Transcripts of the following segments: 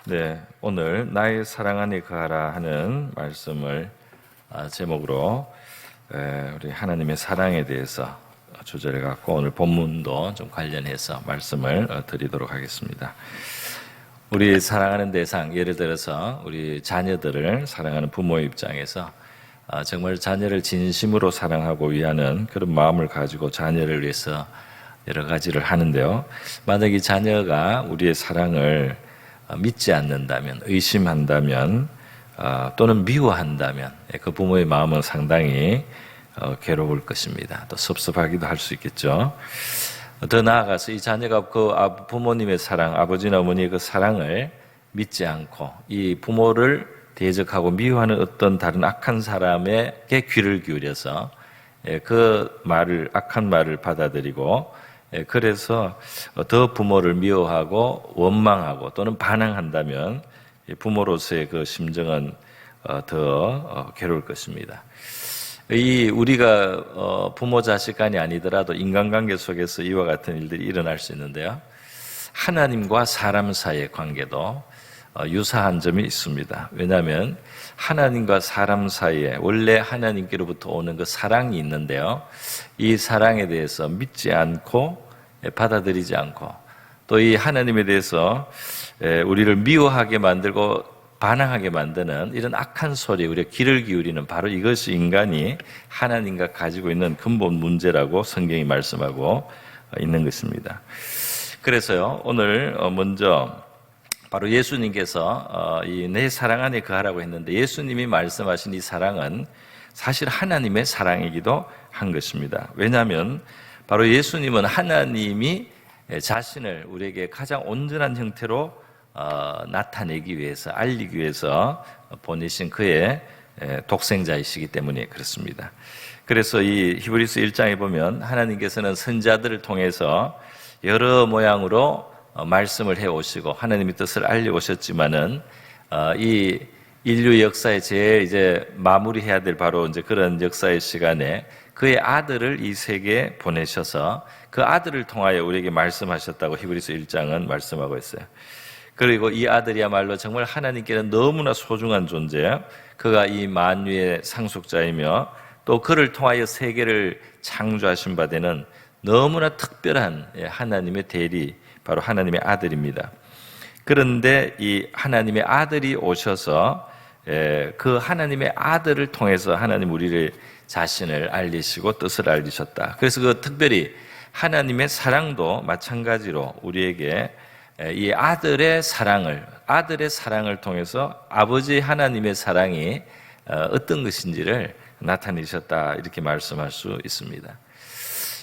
네, 오늘 나의 사랑 안에 거하라 하는 말씀을 제목으로 우리 하나님의 사랑에 대해서 주제를 갖고 오늘 본문도 좀 관련해서 말씀을 드리도록 하겠습니다. 우리 사랑하는 대상, 예를 들어서 우리 자녀들을 사랑하는 부모의 입장에서 정말 자녀를 진심으로 사랑하고 위하는 그런 마음을 가지고 자녀를 위해서 여러 가지를 하는데요. 만약 이 자녀가 우리의 사랑을 믿지 않는다면, 의심한다면, 또는 미워한다면 그 부모의 마음은 상당히 괴로울 것입니다. 또 섭섭하기도 할 수 있겠죠. 더 나아가서 이 자녀가 그 부모님의 사랑, 아버지나 어머니의 그 사랑을 믿지 않고 이 부모를 대적하고 미워하는 어떤 다른 악한 사람에게 귀를 기울여서 그 말을, 악한 말을 받아들이고 그래서 더 부모를 미워하고 원망하고 또는 반항한다면 부모로서의 그 심정은 더 괴로울 것입니다. 우리가 부모 자식 간이 아니더라도 인간관계 속에서 이와 같은 일들이 일어날 수 있는데요. 하나님과 사람 사이의 관계도 유사한 점이 있습니다. 왜냐하면 하나님과 사람 사이에 원래 하나님께로부터 오는 그 사랑이 있는데요. 이 사랑에 대해서 믿지 않고 받아들이지 않고 또 이 하나님에 대해서 우리를 미워하게 만들고 반항하게 만드는 이런 악한 소리에 우리가 귀를 기울이는 바로 이것이 인간이 하나님과 가지고 있는 근본 문제라고 성경이 말씀하고 있는 것입니다. 그래서요, 오늘 먼저 바로 예수님께서 이 내 사랑 안에 거하라고 했는데 예수님이 말씀하신 이 사랑은 사실 하나님의 사랑이기도 한 것입니다. 왜냐하면 바로 예수님은 하나님이 자신을 우리에게 가장 온전한 형태로 나타내기 위해서, 알리기 위해서 보내신 그의 독생자이시기 때문에 그렇습니다. 그래서 이 히브리서 1장에 보면 하나님께서는 선지자들을 통해서 여러 모양으로 말씀을 해오시고 하나님의 뜻을 알려오셨지만은 이 인류 역사의 제일 이제 마무리해야 될 바로 이제 그런 역사의 시간에 그의 아들을 이 세계에 보내셔서 그 아들을 통하여 우리에게 말씀하셨다고 히브리서 1장은 말씀하고 있어요. 그리고 이 아들이야말로 정말 하나님께는 너무나 소중한 존재예요. 그가 이 만유의 상속자이며 또 그를 통하여 세계를 창조하신 바 되는 너무나 특별한 하나님의 대리, 바로 하나님의 아들입니다. 그런데 이 하나님의 아들이 오셔서 그 하나님의 아들을 통해서 하나님 우리를 자신을 알리시고 뜻을 알리셨다. 그래서 그 특별히 하나님의 사랑도 마찬가지로 우리에게 이 아들의 사랑을 통해서 아버지 하나님의 사랑이 어떤 것인지를 나타내셨다, 이렇게 말씀할 수 있습니다.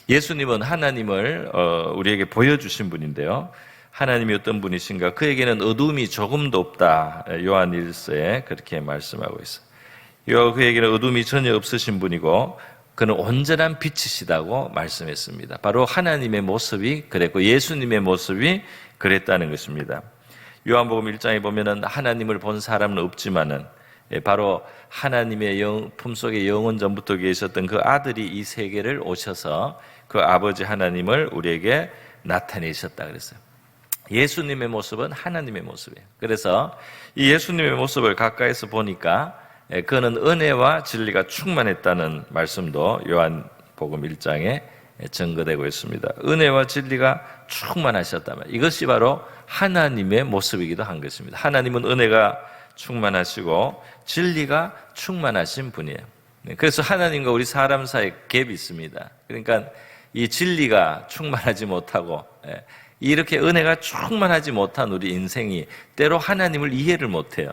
예수님은 하나님을 우리에게 보여주신 분인데요. 하나님이 어떤 분이신가? 그에게는 어둠이 조금도 없다. 요한 1서에 그렇게 말씀하고 있어요. 그에게는 어둠이 전혀 없으신 분이고 그는 온전한 빛이시다고 말씀했습니다. 바로 하나님의 모습이 그랬고 예수님의 모습이 그랬다는 것입니다. 요한복음 1장에 보면은 하나님을 본 사람은 없지만은 바로 하나님의 품속에 영원 전부터 계셨던 그 아들이 이 세계를 오셔서 그 아버지 하나님을 우리에게 나타내셨다 그랬어요. 예수님의 모습은 하나님의 모습이에요. 그래서 이 예수님의 모습을 가까이서 보니까 그는 은혜와 진리가 충만했다는 말씀도 요한복음 1장에 증거되고 있습니다. 은혜와 진리가 충만하셨다면 이것이 바로 하나님의 모습이기도 한 것입니다. 하나님은 은혜가 충만하시고 진리가 충만하신 분이에요. 그래서 하나님과 우리 사람 사이에 갭이 있습니다. 그러니까 이 진리가 충만하지 못하고 이렇게 은혜가 충만하지 못한 우리 인생이 때로 하나님을 이해를 못해요.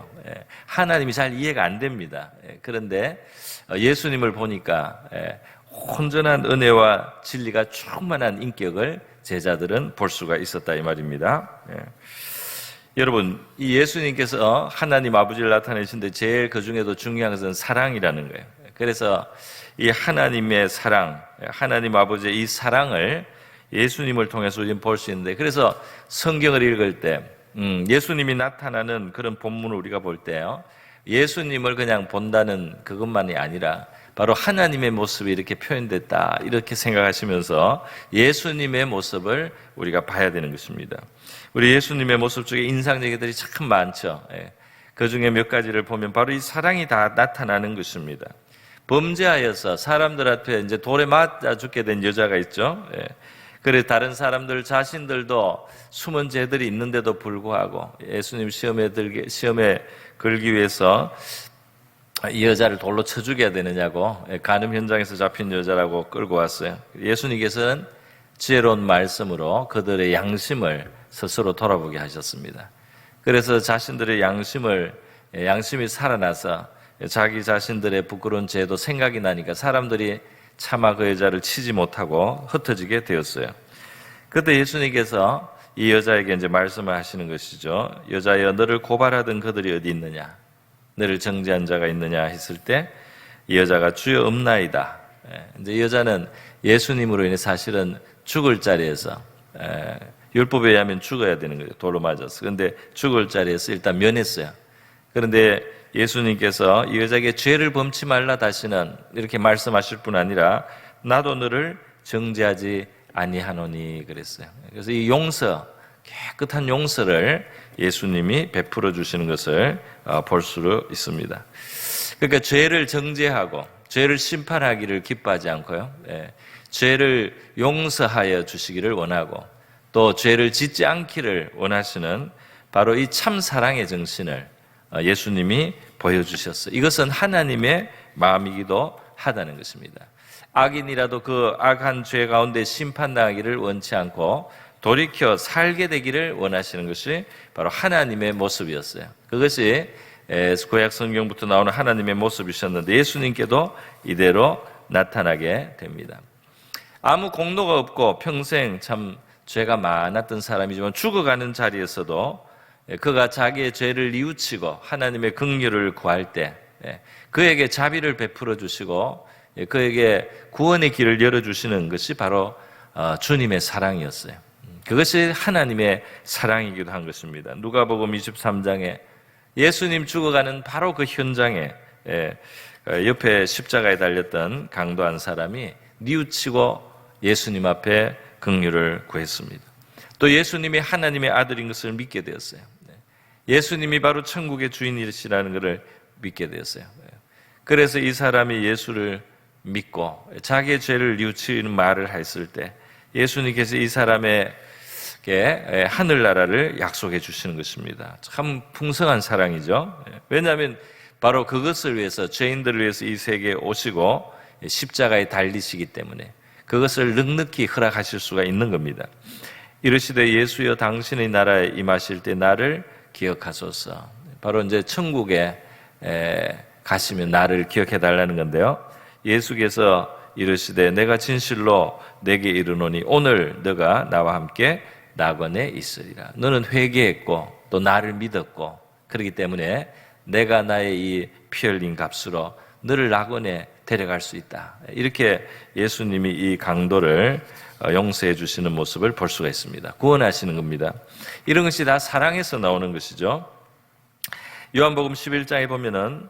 하나님이 잘 이해가 안 됩니다. 그런데 예수님을 보니까 온전한 은혜와 진리가 충만한 인격을 제자들은 볼 수가 있었다 이 말입니다. 여러분, 이 예수님께서 하나님 아버지를 나타내시는데 제일 그 중에도 중요한 것은 사랑이라는 거예요. 그래서 이 하나님의 사랑, 하나님 아버지의 이 사랑을 예수님을 통해서 우리는 볼 수 있는데, 그래서 성경을 읽을 때 예수님이 나타나는 그런 본문을 우리가 볼 때요, 예수님을 그냥 본다는 그것만이 아니라 바로 하나님의 모습이 이렇게 표현됐다, 이렇게 생각하시면서 예수님의 모습을 우리가 봐야 되는 것입니다. 우리 예수님의 모습 중에 인상적인 것들이 참 많죠. 그 중에 몇 가지를 보면 바로 이 사랑이 다 나타나는 것입니다. 범죄하여서 사람들 앞에 이제 돌에 맞아 죽게 된 여자가 있죠. 그래 다른 사람들 자신들도 숨은 죄들이 있는데도 불구하고 예수님 시험에 걸기 위해서 이 여자를 돌로 쳐 죽여야 되느냐고 간음 현장에서 잡힌 여자라고 끌고 왔어요. 예수님께서는 지혜로운 말씀으로 그들의 양심을 스스로 돌아보게 하셨습니다. 그래서 자신들의 양심이 살아나서 자기 자신들의 부끄러운 죄도 생각이 나니까 사람들이 차마 그 여자를 치지 못하고 흩어지게 되었어요. 그때 예수님께서 이 여자에게 이제 말씀을 하시는 것이죠. 여자여, 너를 고발하던 그들이 어디 있느냐? 너를 정죄한 자가 있느냐 했을 때 이 여자가 주여 없나이다. 이제 이 여자는 예수님으로 인해 사실은 죽을 자리에서 율법에 의하면 죽어야 되는 거죠. 돌로 맞아서. 그런데 죽을 자리에서 일단 면했어요. 그런데 예수님께서 이 여자에게 죄를 범치 말라 다시는 이렇게 말씀하실 뿐 아니라 나도 너를 정죄하지 아니하노니 그랬어요. 그래서 이 깨끗한 용서를 예수님이 베풀어 주시는 것을 볼 수 있습니다. 그러니까 죄를 정죄하고 죄를 심판하기를 기뻐하지 않고요. 죄를 용서하여 주시기를 원하고 또 죄를 짓지 않기를 원하시는 바로 이 참 사랑의 정신을 예수님이 보여주셨어요. 이것은 하나님의 마음이기도 하다는 것입니다. 악인이라도 그 악한 죄 가운데 심판당하기를 원치 않고 돌이켜 살게 되기를 원하시는 것이 바로 하나님의 모습이었어요. 그것이 구약 성경부터 나오는 하나님의 모습이셨는데 예수님께도 이대로 나타나게 됩니다. 아무 공로가 없고 평생 참 죄가 많았던 사람이지만 죽어가는 자리에서도 그가 자기의 죄를 뉘우치고 하나님의 긍휼을 구할 때 그에게 자비를 베풀어 주시고 그에게 구원의 길을 열어주시는 것이 바로 주님의 사랑이었어요. 그것이 하나님의 사랑이기도 한 것입니다. 누가복음 23장에 예수님 죽어가는 바로 그 현장에 옆에 십자가에 달렸던 강도한 사람이 뉘우치고 예수님 앞에 긍휼을 구했습니다. 또 예수님이 하나님의 아들인 것을 믿게 되었어요. 예수님이 바로 천국의 주인이시라는 것을 믿게 되었어요. 그래서 이 사람이 예수를 믿고 자기의 죄를 뉘우치는 말을 했을 때 예수님께서 이 사람에게 하늘나라를 약속해 주시는 것입니다. 참 풍성한 사랑이죠. 왜냐하면 바로 그것을 위해서 죄인들을 위해서 이 세계에 오시고 십자가에 달리시기 때문에 그것을 넉넉히 허락하실 수가 있는 겁니다. 이르시되 예수여 당신의 나라에 임하실 때 나를 기억하소서. 바로 이제 천국에 가시면 나를 기억해 달라는 건데요. 예수께서 이르시되 내가 진실로 내게 이르노니 오늘 너가 나와 함께 낙원에 있으리라. 너는 회개했고 또 나를 믿었고 그렇기 때문에 내가 나의 이 피 흘린 값으로 너를 낙원에 데려갈 수 있다. 이렇게 예수님이 이 강도를 용서해 주시는 모습을 볼 수가 있습니다. 구원하시는 겁니다. 이런 것이 다 사랑에서 나오는 것이죠. 요한복음 11장에 보면은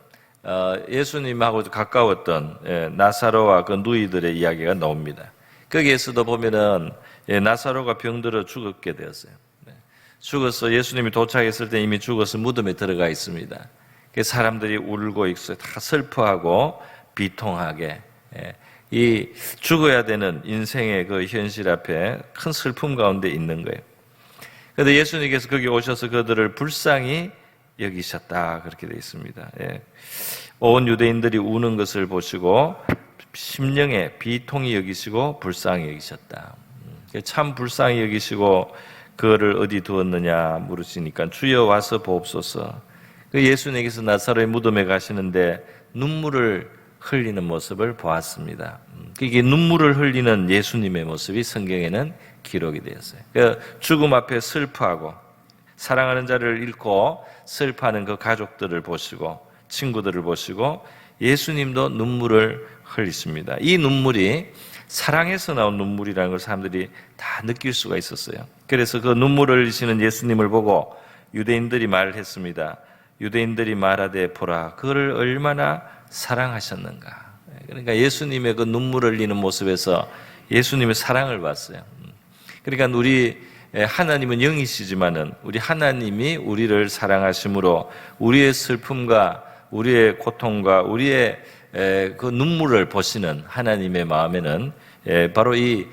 예수님하고 가까웠던 나사로와 그 누이들의 이야기가 나옵니다. 거기에서도 보면은 나사로가 병들어 죽게 되었어요. 죽어서 예수님이 도착했을 때 이미 죽어서 무덤에 들어가 있습니다. 사람들이 울고 있어요. 다 슬퍼하고 비통하게 이 죽어야 되는 인생의 그 현실 앞에 큰 슬픔 가운데 있는 거예요. 그런데 예수님께서 거기 오셔서 그들을 불쌍히 여기셨다 그렇게 되어 있습니다. 온 유대인들이 우는 것을 보시고 심령에 비통히 여기시고 불쌍히 여기셨다. 참 불쌍히 여기시고 그를 어디 두었느냐 물으시니까 주여 와서 보옵소서. 예수님께서 나사로의 무덤에 가시는데 눈물을 흘리는 모습을 보았습니다. 이게 눈물을 흘리는 예수님의 모습이 성경에는 기록이 되었어요. 죽음 앞에 슬퍼하고 사랑하는 자를 잃고 슬퍼하는 그 가족들을 보시고 친구들을 보시고 예수님도 눈물을 흘리십니다. 이 눈물이 사랑에서 나온 눈물이라는 걸 사람들이 다 느낄 수가 있었어요. 그래서 그 눈물을 흘리시는 예수님을 보고 유대인들이 말을 했습니다. 유대인들이 말하되 보라 그를 얼마나 사랑하셨는가. 그러니까 예수님의 그 눈물을 흘리는 모습에서 예수님의 사랑을 봤어요. 그러니까 우리 하나님은 영이시지만은 우리 하나님이 우리를 사랑하심으로 우리의 슬픔과 우리의 고통과 우리의 그 눈물을 보시는 하나님의 마음에는 바로 이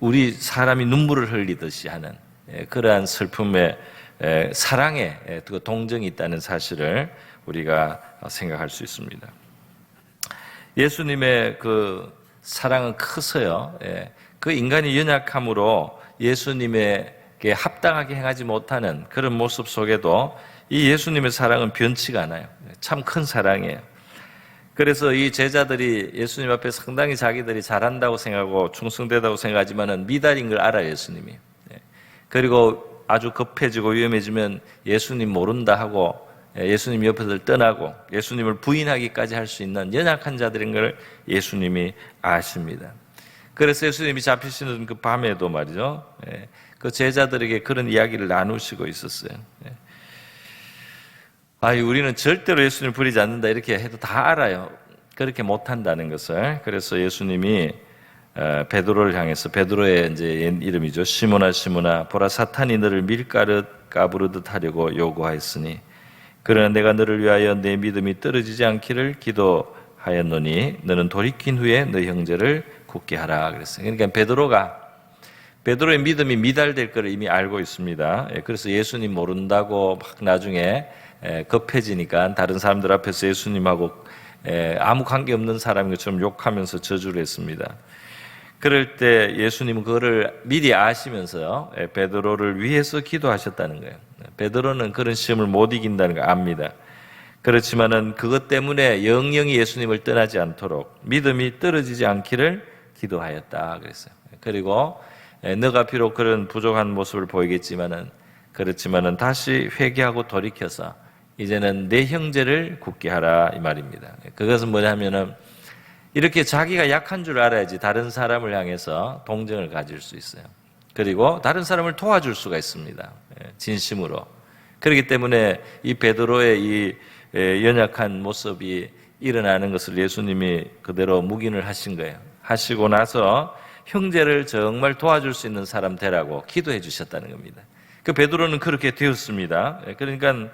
우리 사람이 눈물을 흘리듯이 하는 그러한 슬픔의 사랑의 그 동정이 있다는 사실을 우리가 생각할 수 있습니다. 예수님의 그 사랑은 커서요. 그 인간이 연약함으로 예수님에게 합당하게 행하지 못하는 그런 모습 속에도 이 예수님의 사랑은 변치가 않아요. 참 큰 사랑이에요. 그래서 이 제자들이 예수님 앞에 상당히 자기들이 잘한다고 생각하고 충성되다고 생각하지만은 미달인 걸 알아요, 예수님이. 그리고 아주 급해지고 위험해지면 예수님 모른다 하고 예수님 옆에서 떠나고 예수님을 부인하기까지 할 수 있는 연약한 자들인 걸 예수님이 아십니다. 그래서 예수님이 잡히시는 그 밤에도 말이죠. 그 제자들에게 그런 이야기를 나누시고 있었어요. 우리는 절대로 예수님을 버리지 않는다 이렇게 해도 다 알아요. 그렇게 못한다는 것을. 그래서 예수님이 베드로를 향해서, 베드로의 이제 이름이죠. 시몬아 시몬아 보라 사탄이 너를 밀가루 까부르듯 하려고 요구하였으니 그러나 내가 너를 위하여 내 믿음이 떨어지지 않기를 기도하였노니 너는 돌이킨 후에 너 형제를 굳게 하라 그랬어요. 그러니까 베드로의 믿음이 미달될 것을 이미 알고 있습니다. 그래서 예수님 모른다고 막 나중에 급해지니까 다른 사람들 앞에서 예수님하고 아무 관계없는 사람인 것처럼 욕하면서 저주를 했습니다. 그럴 때 예수님은 그거를 미리 아시면서요, 베드로를 위해서 기도하셨다는 거예요. 베드로는 그런 시험을 못 이긴다는 걸 압니다. 그렇지만은 그것 때문에 영영이 예수님을 떠나지 않도록 믿음이 떨어지지 않기를 기도하였다 그랬어요. 그리고 너가 비록 그런 부족한 모습을 보이겠지만은 그렇지만은 다시 회개하고 돌이켜서 이제는 내 형제를 굳게 하라 이 말입니다. 그것은 뭐냐면은 이렇게 자기가 약한 줄 알아야지 다른 사람을 향해서 동정을 가질 수 있어요. 그리고 다른 사람을 도와줄 수가 있습니다. 진심으로. 그렇기 때문에 이 베드로의 이 연약한 모습이 일어나는 것을 예수님이 그대로 묵인을 하신 거예요. 하시고 나서 형제를 정말 도와줄 수 있는 사람 되라고 기도해 주셨다는 겁니다. 그 베드로는 그렇게 되었습니다. 그러니까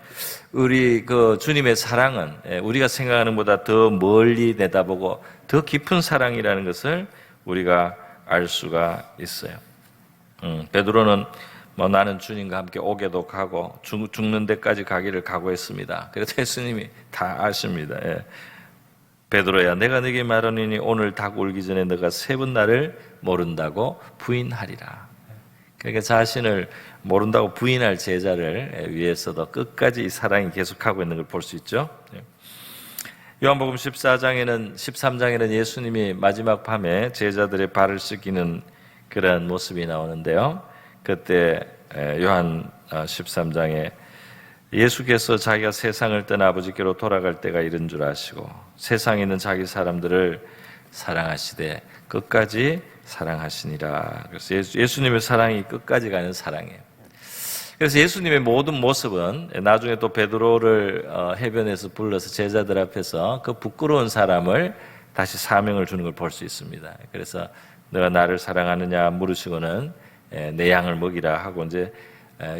우리 그 주님의 사랑은 우리가 생각하는 것보다 더 멀리 내다보고 더 깊은 사랑이라는 것을 우리가 알 수가 있어요. 베드로는 나는 주님과 함께 오게도 가고 죽는 데까지 가기를 각오했습니다. 그래서 예수님이 다 아십니다. 베드로야, 내가 네게 말하노니 오늘 닭 울기 전에 너가 3번 나를 모른다고 부인하리라. 그러니까 자신을 모른다고 부인할 제자를 위해서도 끝까지 이 사랑이 계속하고 있는 걸 볼 수 있죠. 요한복음 13장에는 예수님이 마지막 밤에 제자들의 발을 씻기는 그런 모습이 나오는데요. 그때 요한 13장에 예수께서 자기가 세상을 떠나 아버지께로 돌아갈 때가 이른 줄 아시고 세상에 있는 자기 사람들을 사랑하시되 끝까지 사랑하시니라. 그래서 예수님의 사랑이 끝까지 가는 사랑이에요. 그래서 예수님의 모든 모습은 나중에 또 베드로를 해변에서 불러서 제자들 앞에서 그 부끄러운 사람을 다시 사명을 주는 걸 볼 수 있습니다. 그래서 너가 나를 사랑하느냐 물으시고는 내 양을 먹이라 하고 이제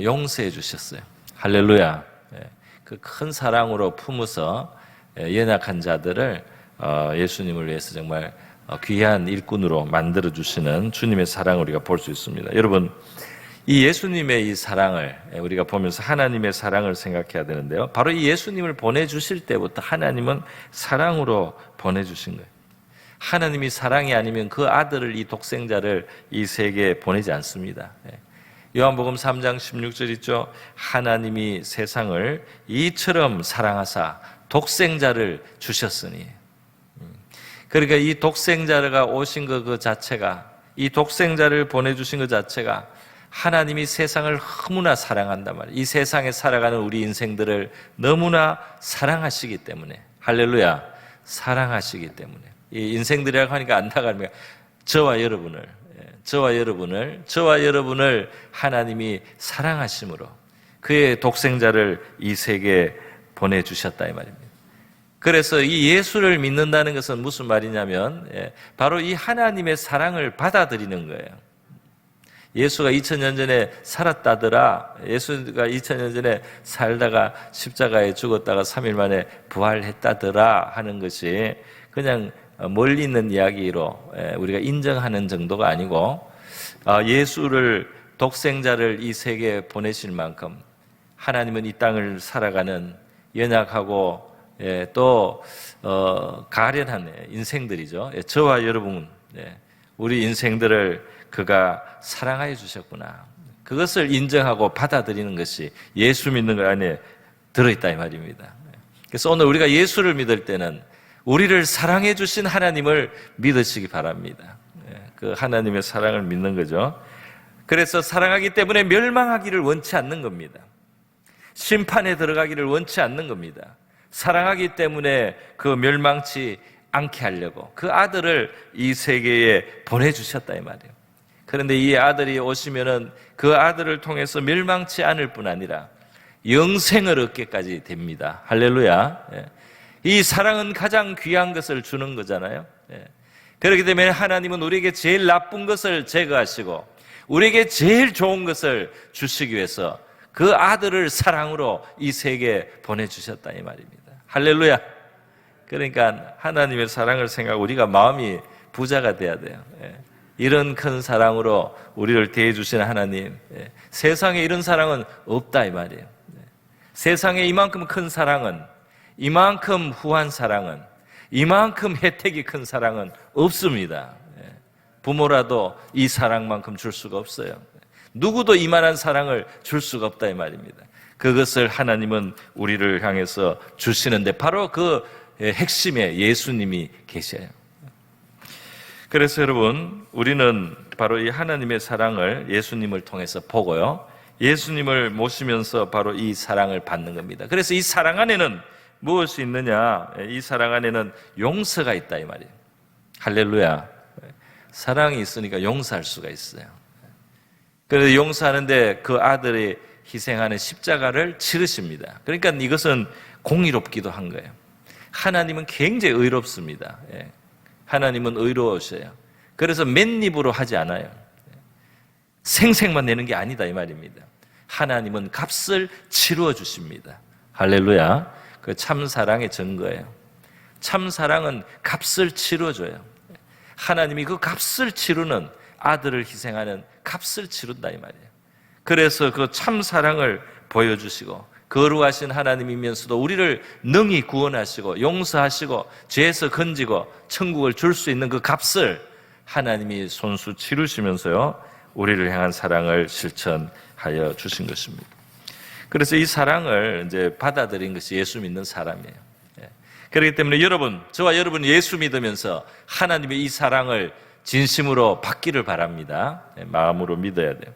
용서해 주셨어요. 할렐루야. 그 큰 사랑으로 품어서 연약한 자들을 예수님을 위해서 정말 귀한 일꾼으로 만들어 주시는 주님의 사랑을 우리가 볼 수 있습니다. 여러분, 이 예수님의 이 사랑을 우리가 보면서 하나님의 사랑을 생각해야 되는데요. 바로 이 예수님을 보내주실 때부터 하나님은 사랑으로 보내주신 거예요. 하나님이 사랑이 아니면 그 아들을, 이 독생자를 이 세계에 보내지 않습니다. 요한복음 3장 16절 있죠. 하나님이 세상을 이처럼 사랑하사 독생자를 주셨으니. 그러니까 이 독생자가 오신 그 자체가, 이 독생자를 보내주신 그 자체가 하나님이 세상을 너무나 사랑한단 말이에요. 이 세상에 살아가는 우리 인생들을 너무나 사랑하시기 때문에, 할렐루야, 사랑하시기 때문에. 이 인생들이라고 하니까 안 나가면 저와 여러분을 하나님이 사랑하심으로 그의 독생자를 이 세계에 보내주셨다 이 말입니다. 그래서 이 예수를 믿는다는 것은 무슨 말이냐면 바로 이 하나님의 사랑을 받아들이는 거예요. 예수가 2000년 전에 살았다더라. 예수가 2000년 전에 살다가 십자가에 죽었다가 3일 만에 부활했다더라 하는 것이 그냥 멀리 있는 이야기로 우리가 인정하는 정도가 아니고, 예수를 독생자를 이 세계에 보내실 만큼 하나님은 이 땅을 살아가는 연약하고 또 가련한 인생들이죠. 저와 여러분, 우리 인생들을 그가 사랑하여 주셨구나. 그것을 인정하고 받아들이는 것이 예수 믿는 것 안에 들어있다 이 말입니다. 그래서 오늘 우리가 예수를 믿을 때는 우리를 사랑해 주신 하나님을 믿으시기 바랍니다. 그 하나님의 사랑을 믿는 거죠. 그래서 사랑하기 때문에 멸망하기를 원치 않는 겁니다. 심판에 들어가기를 원치 않는 겁니다. 사랑하기 때문에 그 멸망치 않게 하려고 그 아들을 이 세계에 보내주셨다 이 말이에요. 그런데 이 아들이 오시면은 그 아들을 통해서 멸망치 않을 뿐 아니라 영생을 얻게까지 됩니다. 할렐루야. 이 사랑은 가장 귀한 것을 주는 거잖아요. 그렇기 때문에 하나님은 우리에게 제일 나쁜 것을 제거하시고 우리에게 제일 좋은 것을 주시기 위해서 그 아들을 사랑으로 이 세계에 보내주셨다 이 말입니다. 할렐루야. 그러니까 하나님의 사랑을 생각하고 우리가 마음이 부자가 돼야 돼요. 이런 큰 사랑으로 우리를 대해주신 하나님, 세상에 이런 사랑은 없다 이 말이에요. 세상에 이만큼 큰 사랑은, 이만큼 후한 사랑은, 이만큼 혜택이 큰 사랑은 없습니다. 부모라도 이 사랑만큼 줄 수가 없어요. 누구도 이만한 사랑을 줄 수가 없다 이 말입니다. 그것을 하나님은 우리를 향해서 주시는데 바로 그 핵심에 예수님이 계셔요. 그래서 여러분, 우리는 바로 이 하나님의 사랑을 예수님을 통해서 보고요, 예수님을 모시면서 바로 이 사랑을 받는 겁니다. 그래서 이 사랑 안에는 무엇이 있느냐? 이 사랑 안에는 용서가 있다 이 말이에요. 할렐루야. 사랑이 있으니까 용서할 수가 있어요. 그래서 용서하는데 그 아들이 희생하는 십자가를 치르십니다. 그러니까 이것은 공의롭기도 한 거예요. 하나님은 굉장히 의롭습니다. 하나님은 의로우셔요. 그래서 맨입으로 하지 않아요. 생색만 내는 게 아니다 이 말입니다. 하나님은 값을 치루어 주십니다. 할렐루야. 그 참사랑의 증거예요. 참사랑은 값을 치루어줘요. 하나님이 그 값을 치르는, 아들을 희생하는 값을 치른다 이 말이에요. 그래서 그 참사랑을 보여주시고 거룩하신 하나님이면서도 우리를 능히 구원하시고 용서하시고 죄에서 건지고 천국을 줄 수 있는 그 값을 하나님이 손수 치르시면서요, 우리를 향한 사랑을 실천하여 주신 것입니다. 그래서 이 사랑을 이제 받아들인 것이 예수 믿는 사람이에요. 그렇기 때문에 여러분, 저와 여러분 예수 믿으면서 하나님의 이 사랑을 진심으로 받기를 바랍니다. 마음으로 믿어야 돼요.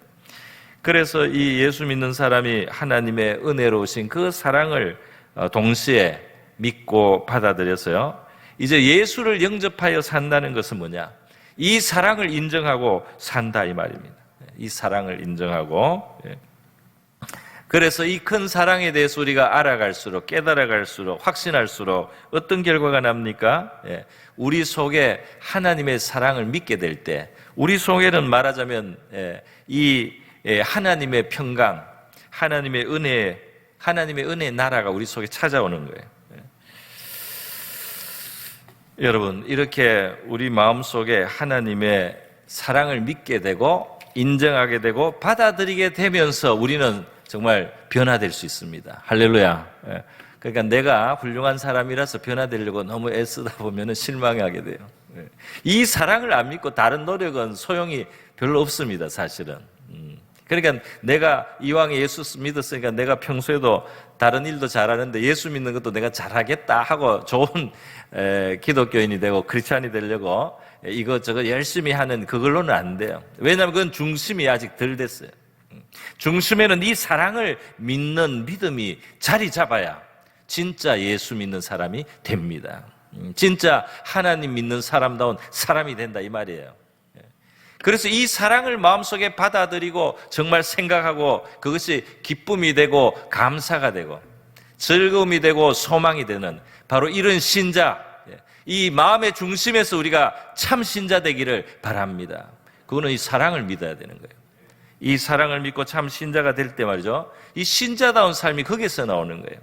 그래서 이 예수 믿는 사람이 하나님의 은혜로우신 그 사랑을 동시에 믿고 받아들여서요, 이제 예수를 영접하여 산다는 것은 뭐냐? 이 사랑을 인정하고 산다 이 말입니다. 이 사랑을 인정하고. 그래서 이 큰 사랑에 대해서 우리가 알아갈수록, 깨달아갈수록, 확신할수록 어떤 결과가 납니까? 우리 속에 하나님의 사랑을 믿게 될 때, 우리 속에는 말하자면 이 하나님의 평강, 하나님의 은혜의 나라가 우리 속에 찾아오는 거예요. 여러분, 이렇게 우리 마음속에 하나님의 사랑을 믿게 되고 인정하게 되고 받아들이게 되면서 우리는 정말 변화될 수 있습니다. 할렐루야. 그러니까 내가 훌륭한 사람이라서 변화되려고 너무 애쓰다 보면 실망하게 돼요. 이 사랑을 안 믿고 다른 노력은 소용이 별로 없습니다, 사실은. 그러니까 내가 이왕에 예수 믿었으니까 내가 평소에도 다른 일도 잘하는데 예수 믿는 것도 내가 잘하겠다 하고 좋은 기독교인이 되고 크리스찬이 되려고 이것저것 열심히 하는 그걸로는 안 돼요. 왜냐하면 그건 중심이 아직 덜 됐어요. 중심에는 이 사랑을 믿는 믿음이 자리 잡아야 진짜 예수 믿는 사람이 됩니다. 진짜 하나님 믿는 사람다운 사람이 된다 이 말이에요. 그래서 이 사랑을 마음속에 받아들이고 정말 생각하고 그것이 기쁨이 되고 감사가 되고 즐거움이 되고 소망이 되는 바로 이런 신자, 이 마음의 중심에서 우리가 참 신자 되기를 바랍니다. 그거는 이 사랑을 믿어야 되는 거예요. 이 사랑을 믿고 참 신자가 될 때 말이죠, 이 신자다운 삶이 거기서 나오는 거예요.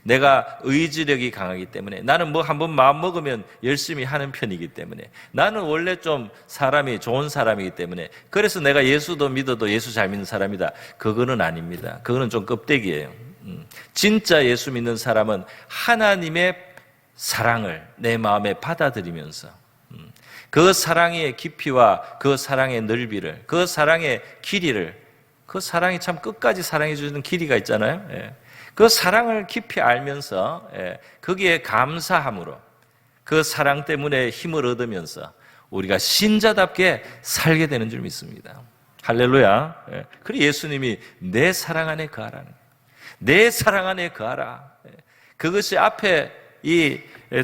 내가 의지력이 강하기 때문에, 나는 뭐 한번 마음 먹으면 열심히 하는 편이기 때문에, 나는 원래 좀 사람이 좋은 사람이기 때문에, 그래서 내가 예수도 믿어도 예수 잘 믿는 사람이다. 그거는 아닙니다. 그거는 좀 껍데기예요. 진짜 예수 믿는 사람은 하나님의 사랑을 내 마음에 받아들이면서 그 사랑의 깊이와 그 사랑의 넓이를, 그 사랑의 길이를, 그 사랑이 참 끝까지 사랑해 주는 길이가 있잖아요. 그 사랑을 깊이 알면서 거기에 감사함으로 그 사랑 때문에 힘을 얻으면서 우리가 신자답게 살게 되는 줄 믿습니다. 할렐루야. 그리고 예수님이 내 사랑 안에 거하라는 거예요. 내 사랑 안에 거하라. 그것이 앞에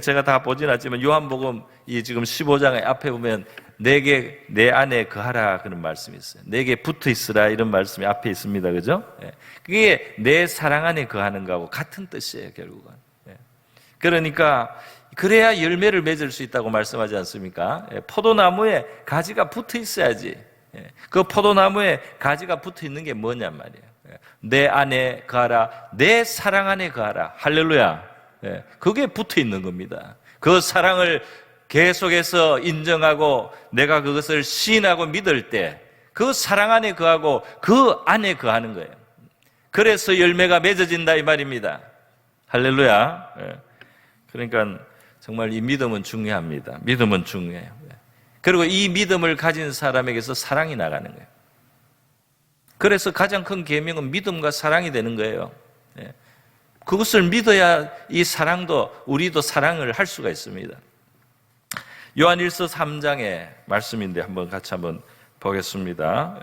제가 다 보진 않지만 요한복음 지금 15장의 앞에 보면 내게 내 안에 거하라 그런 말씀이 있어요. 내게 붙어 있으라 이런 말씀이 앞에 있습니다. 그죠? 그게 내 사랑 안에 거하는 거하고 같은 뜻이에요, 결국은. 그러니까 그래야 열매를 맺을 수 있다고 말씀하지 않습니까? 포도나무에 가지가 붙어 있어야지. 그 포도나무에 가지가 붙어 있는 게 뭐냔 말이에요. 내 안에 거하라, 내 사랑 안에 거하라. 할렐루야. 그게 붙어 있는 겁니다. 그 사랑을 계속해서 인정하고 내가 그것을 시인하고 믿을 때 그 사랑 안에 거하고 그 안에 거하는 거예요. 그래서 열매가 맺어진다 이 말입니다. 할렐루야. 그러니까 정말 이 믿음은 중요합니다. 믿음은 중요해요. 그리고 이 믿음을 가진 사람에게서 사랑이 나가는 거예요. 그래서 가장 큰 계명은 믿음과 사랑이 되는 거예요. 그것을 믿어야 이 사랑도, 우리도 사랑을 할 수가 있습니다. 요한일서 3장의 말씀인데 같이 한번 보겠습니다.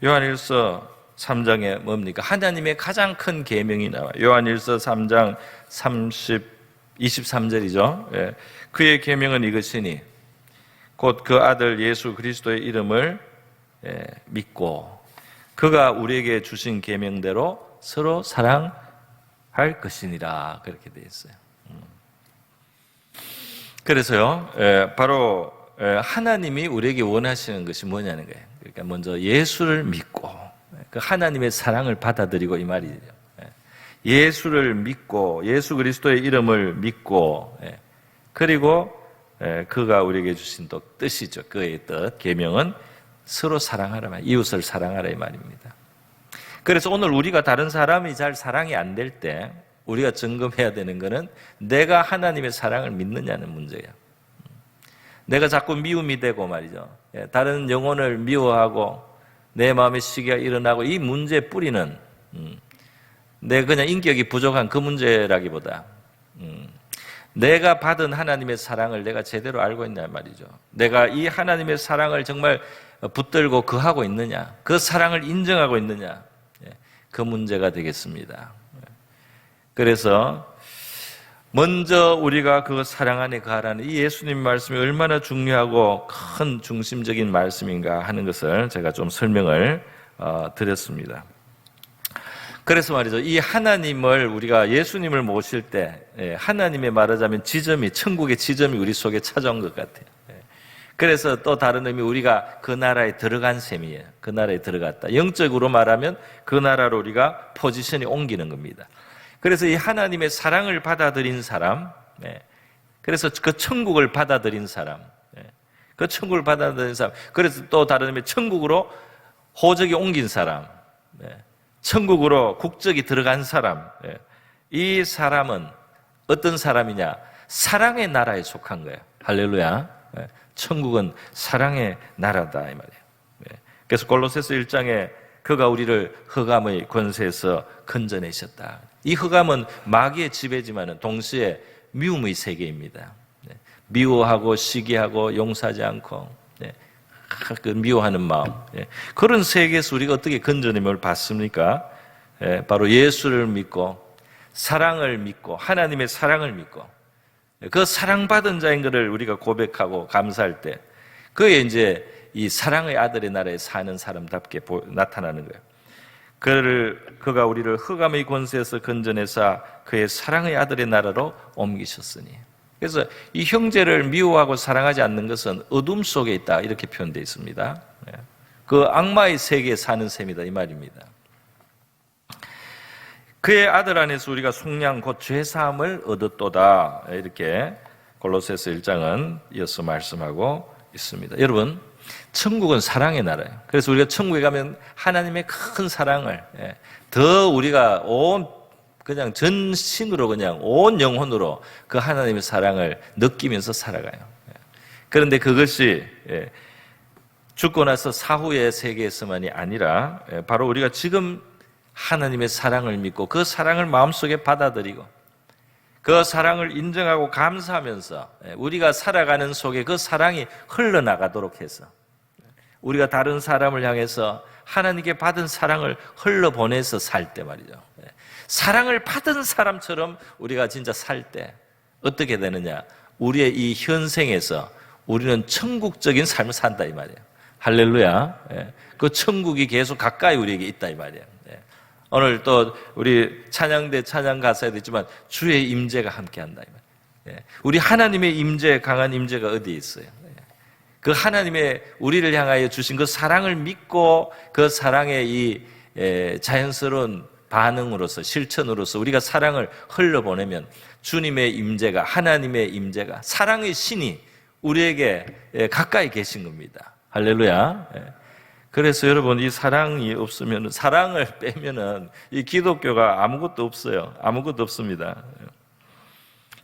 요한일서 3장에 뭡니까? 하나님의 가장 큰 계명이 나와요. 요한일서 3장 23절이죠. 그의 계명은 이것이니 곧 그 아들 예수 그리스도의 이름을 믿고 그가 우리에게 주신 계명대로 서로 사랑할 것이니라. 그렇게 되어 있어요. 그래서요, 바로 하나님이 우리에게 원하시는 것이 뭐냐는 거예요. 그러니까 먼저 예수를 믿고 그 하나님의 사랑을 받아들이고 이 말이죠. 예수를 믿고 예수 그리스도의 이름을 믿고 그리고 그가 우리에게 주신 또 뜻이죠. 그의 뜻, 계명은 서로 사랑하라 말, 이웃을 사랑하라 이 말입니다. 그래서 오늘 우리가 다른 사람이 잘 사랑이 안 될 때 우리가 점검해야 되는 것은 내가 하나님의 사랑을 믿느냐는 문제예요. 내가 자꾸 미움이 되고 말이죠. 다른 영혼을 미워하고 내 마음에 시기가 일어나고 이 문제의 뿌리는 내가 그냥 인격이 부족한 그 문제라기보다 내가 받은 하나님의 사랑을 내가 제대로 알고 있냐 말이죠. 내가 이 하나님의 사랑을 정말 붙들고 거하고 있느냐, 그 사랑을 인정하고 있느냐, 그 문제가 되겠습니다. 그래서 먼저 우리가 그 사랑 안에 거하라는 이 예수님 말씀이 얼마나 중요하고 큰 중심적인 말씀인가 하는 것을 제가 좀 설명을 드렸습니다. 그래서 말이죠, 이 하나님을 우리가 예수님을 모실 때 하나님의 말하자면 지점이, 천국의 지점이 우리 속에 찾아온 것 같아요. 그래서 또 다른 의미 우리가 그 나라에 들어간 셈이에요. 그 나라에 들어갔다. 영적으로 말하면 그 나라로 우리가 포지션이 옮기는 겁니다. 그래서 이 하나님의 사랑을 받아들인 사람, 그래서 그 천국을 받아들인 사람, 그 천국을 받아들인 사람, 그래서 또 다른 의미 천국으로 호적이 옮긴 사람, 천국으로 국적이 들어간 사람, 이 사람은 어떤 사람이냐? 사랑의 나라에 속한 거예요. 할렐루야. 천국은 사랑의 나라다 이 말이에요. 그래서 골로새서 1장에 그가 우리를 흑암의 권세에서 건져내셨다. 이 흑암은 마귀의 지배지만은 동시에 미움의 세계입니다. 미워하고 시기하고 용서하지 않고 그 미워하는 마음, 그런 세계에서 우리가 어떻게 건져내임을 받습니까? 바로 예수를 믿고 사랑을 믿고 하나님의 사랑을 믿고 그 사랑받은 자인 것을 우리가 고백하고 감사할 때 그게 이제 이 사랑의 아들의 나라에 사는 사람답게 나타나는 거예요. 그가 우리를 흑암의 권세에서 건져내사 그의 사랑의 아들의 나라로 옮기셨으니. 그래서 이 형제를 미워하고 사랑하지 않는 것은 어둠 속에 있다 이렇게 표현되어 있습니다. 그 악마의 세계에 사는 셈이다 이 말입니다. 그의 아들 안에서 우리가 속량 곧 죄사함을 얻었도다 이렇게 골로새서 1장은 이어서 말씀하고 있습니다. 여러분, 천국은 사랑의 나라예요. 그래서 우리가 천국에 가면 하나님의 큰 사랑을 더 우리가 그냥 전심으로 그냥 온 영혼으로 그 하나님의 사랑을 느끼면서 살아가요. 그런데 그것이 죽고 나서 사후의 세계에서만이 아니라 바로 우리가 지금 하나님의 사랑을 믿고 그 사랑을 마음속에 받아들이고 그 사랑을 인정하고 감사하면서 우리가 살아가는 속에 그 사랑이 흘러나가도록 해서 우리가 다른 사람을 향해서 하나님께 받은 사랑을 흘러보내서 살 때 말이죠. 사랑을 받은 사람처럼 우리가 진짜 살 때 어떻게 되느냐? 우리의 이 현생에서 우리는 천국적인 삶을 산다 이 말이에요. 할렐루야. 그 천국이 계속 가까이 우리에게 있다 이 말이에요. 오늘 또 우리 찬양대 찬양 가사에도 있지만 주의 임재가 함께한다 이 말이에요. 우리 하나님의 임재, 강한 임재가 어디에 있어요? 그 하나님의 우리를 향하여 주신 그 사랑을 믿고 그 사랑의 이 자연스러운 반응으로서 실천으로서 우리가 사랑을 흘려보내면 주님의 임재가, 하나님의 임재가, 사랑의 신이 우리에게 가까이 계신 겁니다. 할렐루야. 그래서 여러분, 이 사랑이 없으면, 사랑을 빼면은 이 기독교가 아무것도 없어요. 아무것도 없습니다.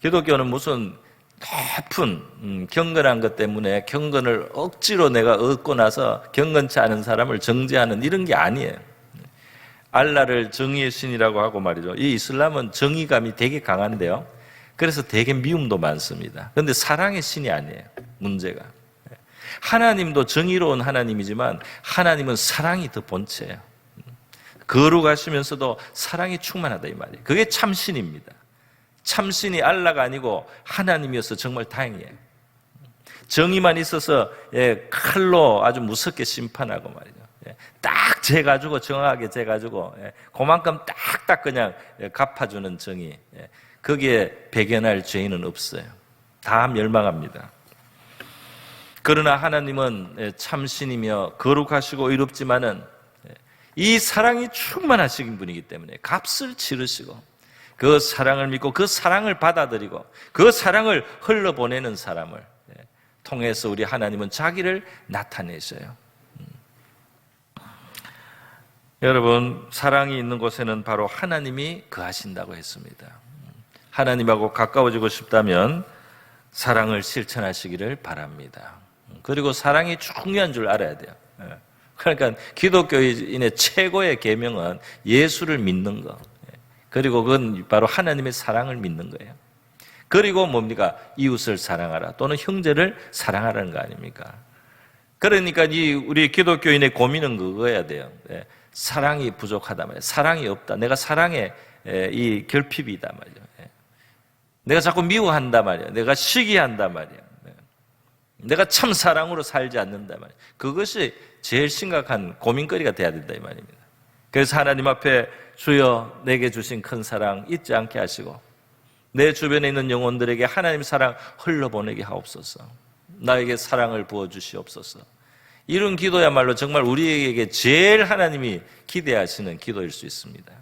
기독교는 무슨 높은 경건한 것 때문에 경건을 억지로 내가 얻고 나서 경건치 않은 사람을 정죄하는 이런 게 아니에요. 알라를 정의의 신이라고 하고 말이죠. 이 이슬람은 정의감이 되게 강한데요. 그래서 되게 미움도 많습니다. 그런데 사랑의 신이 아니에요. 문제가. 하나님도 정의로운 하나님이지만 하나님은 사랑이 더 본체예요. 거룩하시면서도 사랑이 충만하다 이 말이에요. 그게 참신입니다. 참신이 알라가 아니고 하나님이어서 정말 다행이에요. 정의만 있어서 칼로 아주 무섭게 심판하고 말이죠. 딱 재가지고 정확하게 재가지고 그만큼 딱딱 그냥 갚아주는 정의. 거기에 배견할 죄인은 없어요. 다 멸망합니다. 그러나 하나님은 참신이며 거룩하시고 의롭지만은 이 사랑이 충만하신 분이기 때문에 값을 치르시고 그 사랑을 믿고 그 사랑을 받아들이고 그 사랑을 흘러보내는 사람을 통해서 우리 하나님은 자기를 나타내셔요. 여러분, 사랑이 있는 곳에는 바로 하나님이 거하신다고 했습니다. 하나님하고 가까워지고 싶다면 사랑을 실천하시기를 바랍니다. 그리고 사랑이 중요한 줄 알아야 돼요. 그러니까 기독교인의 최고의 계명은 예수를 믿는 거. 그리고 그건 바로 하나님의 사랑을 믿는 거예요. 그리고 뭡니까? 이웃을 사랑하라 또는 형제를 사랑하라는 거 아닙니까? 그러니까 우리 기독교인의 고민은 그거야 돼요. 사랑이 부족하다 말이에요. 사랑이 없다. 내가 사랑에 이 결핍이다 말이에요. 내가 자꾸 미워한다 말이에요. 내가 시기한다 말이에요. 내가 참 사랑으로 살지 않는다 말이에요. 그것이 제일 심각한 고민거리가 돼야 된다 이 말입니다. 그래서 하나님 앞에 주여 내게 주신 큰 사랑 잊지 않게 하시고 내 주변에 있는 영혼들에게 하나님 사랑 흘러보내게 하옵소서. 나에게 사랑을 부어주시옵소서. 이런 기도야말로 정말 우리에게 제일 하나님이 기대하시는 기도일 수 있습니다.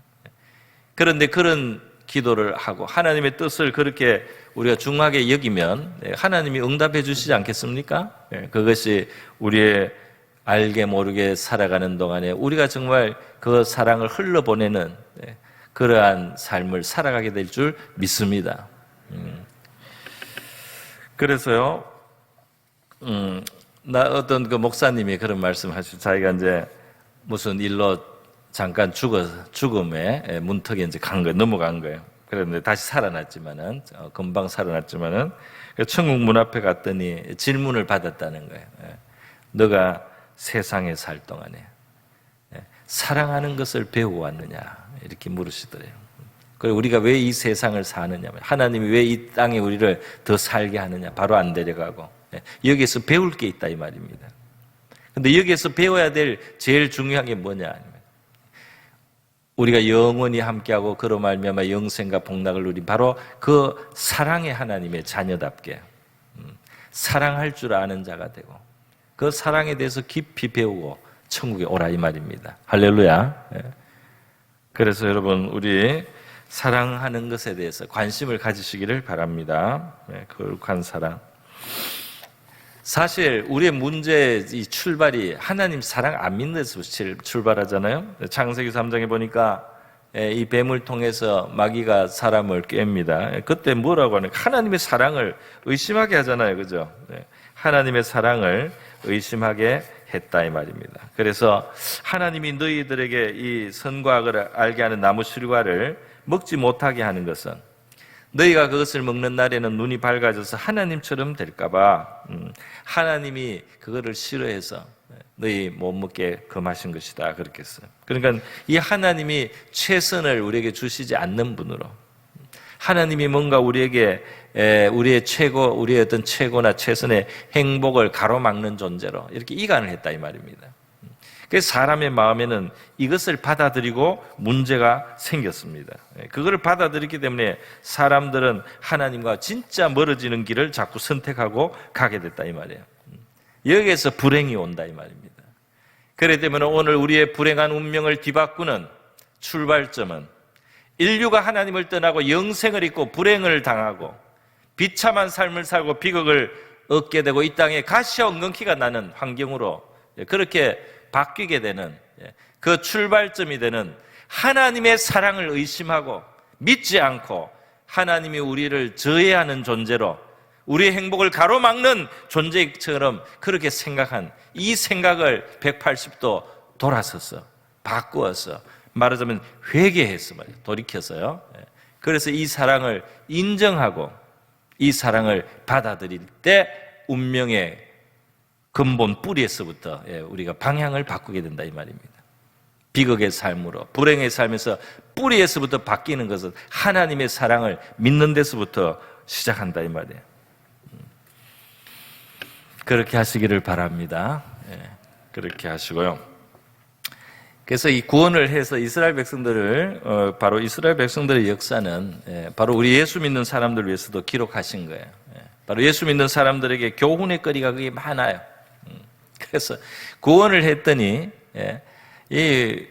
그런데 그런 기도를 하고 하나님의 뜻을 그렇게 우리가 중하게 여기면 하나님이 응답해 주시지 않겠습니까? 그것이 우리의 알게 모르게 살아가는 동안에 우리가 정말 그 사랑을 흘러보내는 그러한 삶을 살아가게 될 줄 믿습니다. 그래서요, 어떤 그 목사님이 그런 말씀하시고 자기가 이제 무슨 일로 잠깐 죽음의 문턱에 이제 넘어간 거예요. 그런데 다시 살아났지만은, 금방 살아났지만은, 천국 문 앞에 갔더니 질문을 받았다는 거예요. 너가 세상에 살 동안에 사랑하는 것을 배우고 왔느냐? 이렇게 물으시더래요. 그리고 우리가 왜 이 세상을 사느냐? 하나님이 왜 이 땅에 우리를 더 살게 하느냐? 바로 안 데려가고. 여기에서 배울 게 있다 이 말입니다. 근데 여기에서 배워야 될 제일 중요한 게 뭐냐? 우리가 영원히 함께하고 그로 말미암아 영생과 복락을 누린 바로 그 사랑의 하나님의 자녀답게 사랑할 줄 아는 자가 되고 그 사랑에 대해서 깊이 배우고 천국에 오라 이 말입니다. 할렐루야. 그래서 여러분 우리 사랑하는 것에 대해서 관심을 가지시기를 바랍니다. 거룩한 사랑. 사실 우리의 문제의 이 출발이 하나님 사랑 안 믿는 데서 출발하잖아요. 창세기 3장에 보니까 이 뱀을 통해서 마귀가 사람을 깹니다. 그때 뭐라고 하냐? 하나님의 사랑을 의심하게 하잖아요. 그죠? 하나님의 사랑을 의심하게 했다 이 말입니다. 그래서 하나님이 너희들에게 이 선과 악을 알게 하는 나무 실과를 먹지 못하게 하는 것은 너희가 그것을 먹는 날에는 눈이 밝아져서 하나님처럼 될까봐 하나님이 그거를 싫어해서 너희 못 먹게 금하신 것이다 그렇게 했어요. 그러니까 이 하나님이 최선을 우리에게 주시지 않는 분으로 하나님이 뭔가 우리에게 우리의 최고, 우리의 어떤 최고나 최선의 행복을 가로막는 존재로 이렇게 이간을 했다 이 말입니다. 그래서 사람의 마음에는 이것을 받아들이고 문제가 생겼습니다. 그걸 받아들였기 때문에 사람들은 하나님과 진짜 멀어지는 길을 자꾸 선택하고 가게 됐다 이 말이에요. 여기에서 불행이 온다 이 말입니다. 그렇기 때문에 오늘 우리의 불행한 운명을 뒤바꾸는 출발점은 인류가 하나님을 떠나고 영생을 잊고 불행을 당하고 비참한 삶을 살고 비극을 얻게 되고 이 땅에 가시와 엉겅퀴가 나는 환경으로 그렇게 바뀌게 되는 그 출발점이 되는 하나님의 사랑을 의심하고 믿지 않고 하나님이 우리를 저해하는 존재로 우리의 행복을 가로막는 존재처럼 그렇게 생각한 이 생각을 180도 돌아서서 바꾸어서 말하자면 회개해서 말이에요. 돌이켜서요. 그래서 이 사랑을 인정하고 이 사랑을 받아들일 때 운명의 근본 뿌리에서부터 우리가 방향을 바꾸게 된다 이 말입니다. 비극의 삶으로 불행의 삶에서 뿌리에서부터 바뀌는 것은 하나님의 사랑을 믿는 데서부터 시작한다 이 말이에요. 그렇게 하시기를 바랍니다. 그렇게 하시고요. 그래서 이 구원을 해서 이스라엘 백성들을 바로 이스라엘 백성들의 역사는 바로 우리 예수 믿는 사람들을 위해서도 기록하신 거예요. 바로 예수 믿는 사람들에게 교훈의 거리가 그게 많아요. 그래서 구원을 했더니 이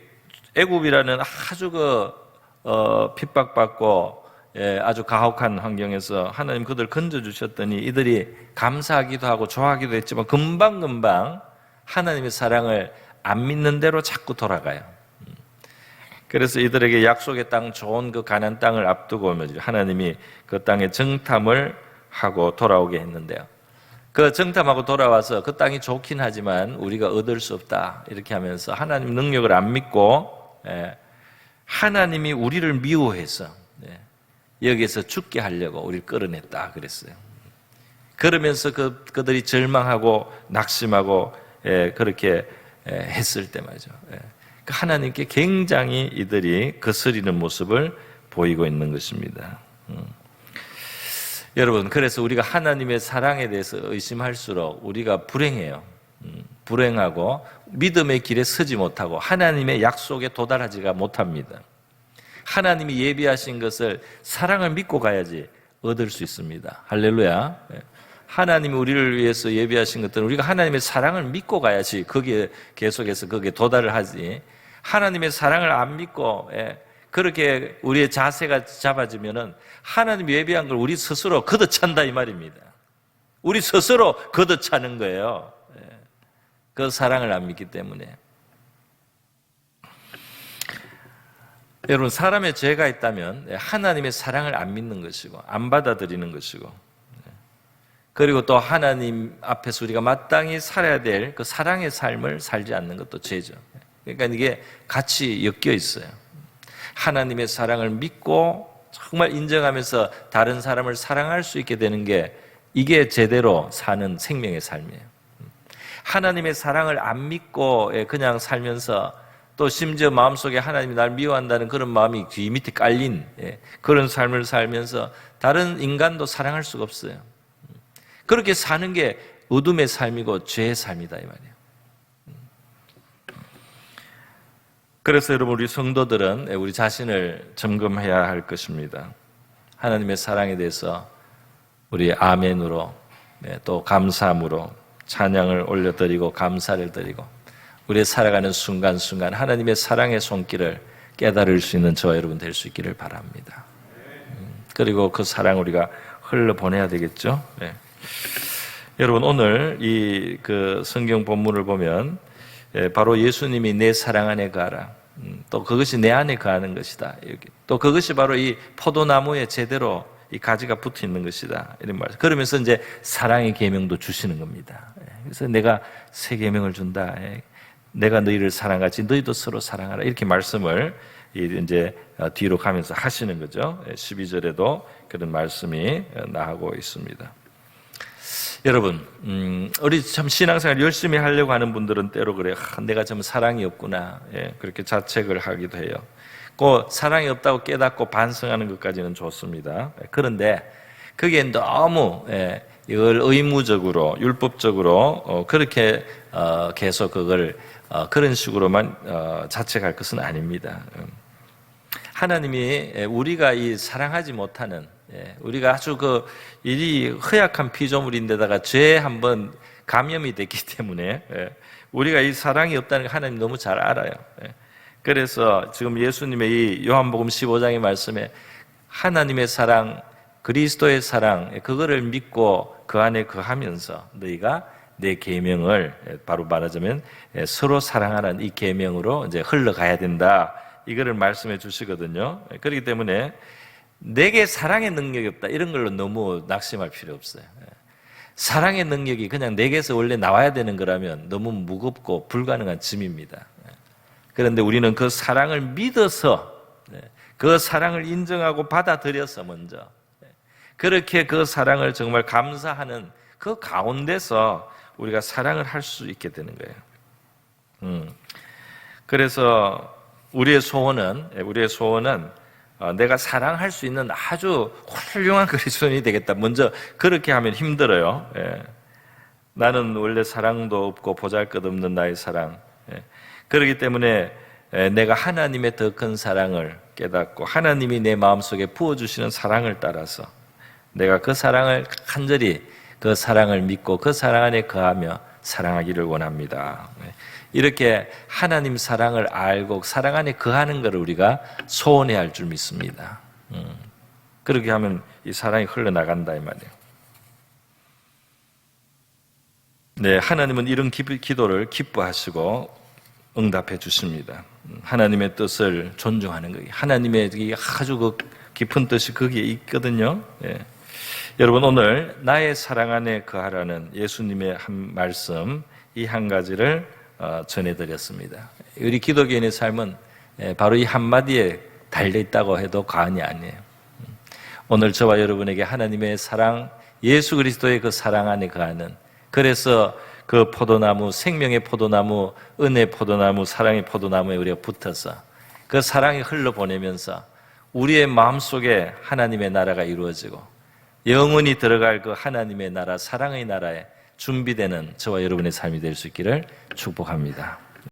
애굽이라는 아주 핍박받고 아주 가혹한 환경에서 하나님 그들 건져주셨더니 이들이 감사하기도 하고 좋아하기도 했지만 금방금방 하나님의 사랑을 안 믿는 대로 자꾸 돌아가요. 그래서 이들에게 약속의 땅 좋은 그 가나안 땅을 앞두고 하나님이 그 땅에 정탐을 하고 돌아오게 했는데요. 그 정탐하고 돌아와서 그 땅이 좋긴 하지만 우리가 얻을 수 없다 이렇게 하면서 하나님 능력을 안 믿고 하나님이 우리를 미워해서 여기에서 죽게 하려고 우리를 끌어냈다 그랬어요. 그러면서 그들이 절망하고 낙심하고 그렇게 했을 때 말이죠. 하나님께 굉장히 이들이 거스리는 모습을 보이고 있는 것입니다. 여러분, 그래서 우리가 하나님의 사랑에 대해서 의심할수록 우리가 불행해요. 불행하고 믿음의 길에 서지 못하고 하나님의 약속에 도달하지가 못합니다. 하나님이 예비하신 것을 사랑을 믿고 가야지 얻을 수 있습니다. 할렐루야. 하나님이 우리를 위해서 예비하신 것들은 우리가 하나님의 사랑을 믿고 가야지 거기에 계속해서 거기에 도달을 하지. 하나님의 사랑을 안 믿고 그렇게 우리의 자세가 잡아지면은 하나님이 예비한 걸 우리 스스로 걷어찬다 이 말입니다. 우리 스스로 걷어차는 거예요. 그 사랑을 안 믿기 때문에. 여러분, 사람의 죄가 있다면 하나님의 사랑을 안 믿는 것이고 안 받아들이는 것이고 그리고 또 하나님 앞에서 우리가 마땅히 살아야 될 그 사랑의 삶을 살지 않는 것도 죄죠. 그러니까 이게 같이 엮여 있어요. 하나님의 사랑을 믿고 정말 인정하면서 다른 사람을 사랑할 수 있게 되는 게 이게 제대로 사는 생명의 삶이에요. 하나님의 사랑을 안 믿고 그냥 살면서 또 심지어 마음속에 하나님이 날 미워한다는 그런 마음이 귀 밑에 깔린 그런 삶을 살면서 다른 인간도 사랑할 수가 없어요. 그렇게 사는 게 어둠의 삶이고 죄의 삶이다 이 말이에요. 그래서 여러분 우리 성도들은 우리 자신을 점검해야 할 것입니다. 하나님의 사랑에 대해서 우리 아멘으로 또 감사함으로 찬양을 올려드리고 감사를 드리고 우리의 살아가는 순간순간 하나님의 사랑의 손길을 깨달을 수 있는 저와 여러분 될 수 있기를 바랍니다. 그리고 그 사랑 우리가 흘러보내야 되겠죠. 네. 여러분 오늘 이 그 성경 본문을 보면 바로 예수님이 내 사랑 안에 거하라. 또 그것이 내 안에 거하는 것이다. 또 그것이 바로 이 포도나무에 제대로 이 가지가 붙어 있는 것이다. 이런 말. 그러면서 이제 사랑의 계명도 주시는 겁니다. 그래서 내가 새 계명을 준다. 내가 너희를 사랑하지 너희도 서로 사랑하라. 이렇게 말씀을 이제 뒤로 가면서 하시는 거죠. 12절에도 그런 말씀이 나오고 있습니다. 여러분, 우리 참 신앙생활 열심히 하려고 하는 분들은 때로 그래요. 내가 좀 사랑이 없구나. 그렇게 자책을 하기도 해요. 그 사랑이 없다고 깨닫고 반성하는 것까지는 좋습니다. 그런데 그게 너무 이걸 의무적으로 율법적으로 그렇게 계속 그걸 그런 식으로만 자책할 것은 아닙니다. 하나님이 우리가 이 사랑하지 못하는 우리가 아주 그 이 허약한 피조물인데다가 죄에 한번 감염이 됐기 때문에 우리가 이 사랑이 없다는 걸 하나님 너무 잘 알아요. 그래서 지금 예수님의 이 요한복음 15장의 말씀에 하나님의 사랑, 그리스도의 사랑 그거를 믿고 그 안에 거하면서 너희가 내 계명을 바로 말하자면 서로 사랑하는 이 계명으로 이제 흘러가야 된다. 이거를 말씀해 주시거든요. 그렇기 때문에 내게 사랑의 능력이 없다. 이런 걸로 너무 낙심할 필요 없어요. 사랑의 능력이 그냥 내게서 원래 나와야 되는 거라면 너무 무겁고 불가능한 짐입니다. 그런데 우리는 그 사랑을 믿어서 그 사랑을 인정하고 받아들여서 먼저 그렇게 그 사랑을 정말 감사하는 그 가운데서 우리가 사랑을 할 수 있게 되는 거예요. 그래서 우리의 소원은 내가 사랑할 수 있는 아주 훌륭한 그리스도인이 되겠다. 먼저 그렇게 하면 힘들어요. 나는 원래 사랑도 없고 보잘것없는 나의 사랑. 그렇기 때문에 내가 하나님의 더 큰 사랑을 깨닫고 하나님이 내 마음속에 부어주시는 사랑을 따라서 내가 그 사랑을 간절히 그 사랑을 믿고 그 사랑 안에 거하며 사랑하기를 원합니다. 이렇게 하나님 사랑을 알고 사랑 안에 거하는 것을 우리가 소원해야 할 줄 믿습니다. 그렇게 하면 이 사랑이 흘러나간다 이 말이에요. 네, 하나님은 이런 기도를 기뻐하시고 응답해 주십니다. 하나님의 뜻을 존중하는 거예요. 하나님의 아주 그 깊은 뜻이 거기에 있거든요. 여러분 오늘 나의 사랑 안에 거하라는 예수님의 한 말씀 이 한 가지를 전해드렸습니다. 우리 기독교인의 삶은 바로 이 한마디에 달려있다고 해도 과언이 아니에요. 오늘 저와 여러분에게 하나님의 사랑, 예수 그리스도의 그 사랑 안에 거하는 그래서 그 포도나무, 생명의 포도나무, 은혜의 포도나무, 사랑의 포도나무에 우리가 붙어서 그 사랑이 흘러보내면서 우리의 마음속에 하나님의 나라가 이루어지고 영원히 들어갈 그 하나님의 나라, 사랑의 나라에 준비되는 저와 여러분의 삶이 될 수 있기를 축복합니다.